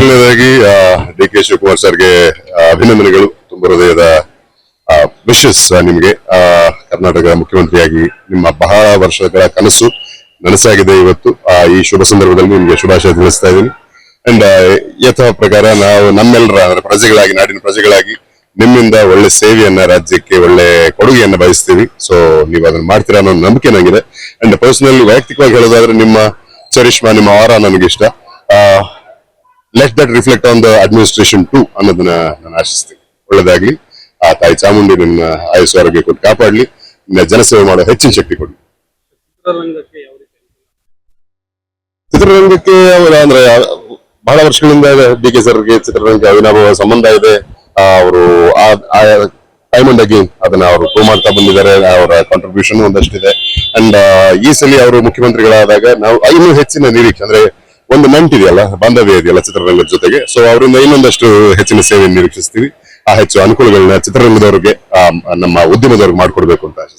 ಮೊದಲನೇದಾಗಿ D K Shivakumar ಸರ್ಗೆ ಅಭಿನಂದನೆಗಳು, ತುಂಬ ಹೃದಯದ ವಿಶಸ್ ನಿಮಗೆ. ಕರ್ನಾಟಕದ ಮುಖ್ಯಮಂತ್ರಿಯಾಗಿ ನಿಮ್ಮ ಬಹಳ ವರ್ಷಗಳ ಕನಸು ನನಸಾಗಿದೆ ಇವತ್ತು. ಈ ಶುಭ ಸಂದರ್ಭದಲ್ಲಿ ನಿಮಗೆ ಶುಭಾಶಯ ತಿಳಿಸ್ತಾ ಇದ್ದೀನಿ. ಅಂಡ್ ಯಥಾ ಪ್ರಕಾರ ನಾವು ನಮ್ಮೆಲ್ಲರ ಪ್ರಜೆಗಳಾಗಿ, ನಾಡಿನ ಪ್ರಜೆಗಳಾಗಿ ನಿಮ್ಮಿಂದ ಒಳ್ಳೆ ಸೇವೆಯನ್ನ, ರಾಜ್ಯಕ್ಕೆ ಒಳ್ಳೆ ಕೊಡುಗೆಯನ್ನ ಬಯಸ್ತೀವಿ. ಸೊ ನೀವು ಅದನ್ನ ಮಾಡ್ತೀರಾ ಅನ್ನೋ ನಂಬಿಕೆ ನನಗಿದೆ. ಅಂಡ್ ಪರ್ಸನಲಿ ವೈಯಕ್ತಿಕವಾಗಿ ಹೇಳೋದಾದ್ರೆ ನಿಮ್ಮ ಚರಿಷ್ಮಾ, ನಿಮ್ಮ ಆರ ನನಗೆ ಇಷ್ಟ. Let that reflect on the administration too ಅನ್ನೋದನ್ನ ನಾನು ಆಶಿಸ್ತೀನಿ. ಒಳ್ಳೆದಾಗ್ಲಿ. ಆ ತಾಯಿ ಚಾಮುಂಡಿ ನಿಮ್ಮ ಆಯುಷ್ಯ ಆರೋಗ್ಯ ಕೊಟ್ಟು ಕಾಪಾಡ್ಲಿ, ಜನಸೇವೆ ಮಾಡೋ ಹೆಚ್ಚಿನ ಶಕ್ತಿ ಕೊಡ್ಲಿ. ಚಿತ್ರರಂಗಕ್ಕೆ ಅಂದ್ರೆ ಬಹಳ ವರ್ಷಗಳಿಂದ ಡಿ ಕೆ ಸರ್ಗೆ ಚಿತ್ರರಂಗಕ್ಕೆ ಅವಿನಾಭಾವ ಸಂಬಂಧ ಇದೆ. ಅವರು ಡೈಮಂಡ್ ಅಗೇನ್ ಅದನ್ನ ಅವರು ಪ್ರೂವ್ ಮಾಡ್ತಾ ಬಂದಿದ್ದಾರೆ. ಅವರ ಕಾಂಟ್ರಿಬ್ಯೂಷನ್ ಒಂದಷ್ಟಿದೆ. ಅಂಡ್ ಈ ಸಲ ಅವರು ಮುಖ್ಯಮಂತ್ರಿಗಳಾದಾಗ ನಾವು ಇನ್ನೂ ಹೆಚ್ಚಿನ ನಿರೀಕ್ಷೆ, ಅಂದ್ರೆ ಒಂದು ನಂಟಿದೆಯಲ್ಲ, ಬಾಂಧವ್ಯ ಇದೆಯಲ್ಲ ಚಿತ್ರರಂಗದ ಜೊತೆಗೆ. ಸೊ ಅವರಿಂದ ಇನ್ನೊಂದಷ್ಟು ಹೆಚ್ಚಿನ ಸೇವೆ ನಿರೀಕ್ಷಿಸ್ತೀವಿ. ಆ ಹೆಚ್ಚು ಅನುಕೂಲಗಳನ್ನ ಚಿತ್ರರಂಗದವ್ರಿಗೆ, ನಮ್ಮ ಉದ್ಯಮದವ್ರಿಗೆ ಮಾಡ್ಕೊಡ್ಬೇಕು ಅಂತ ಆಶಿಸ್ತೀವಿ.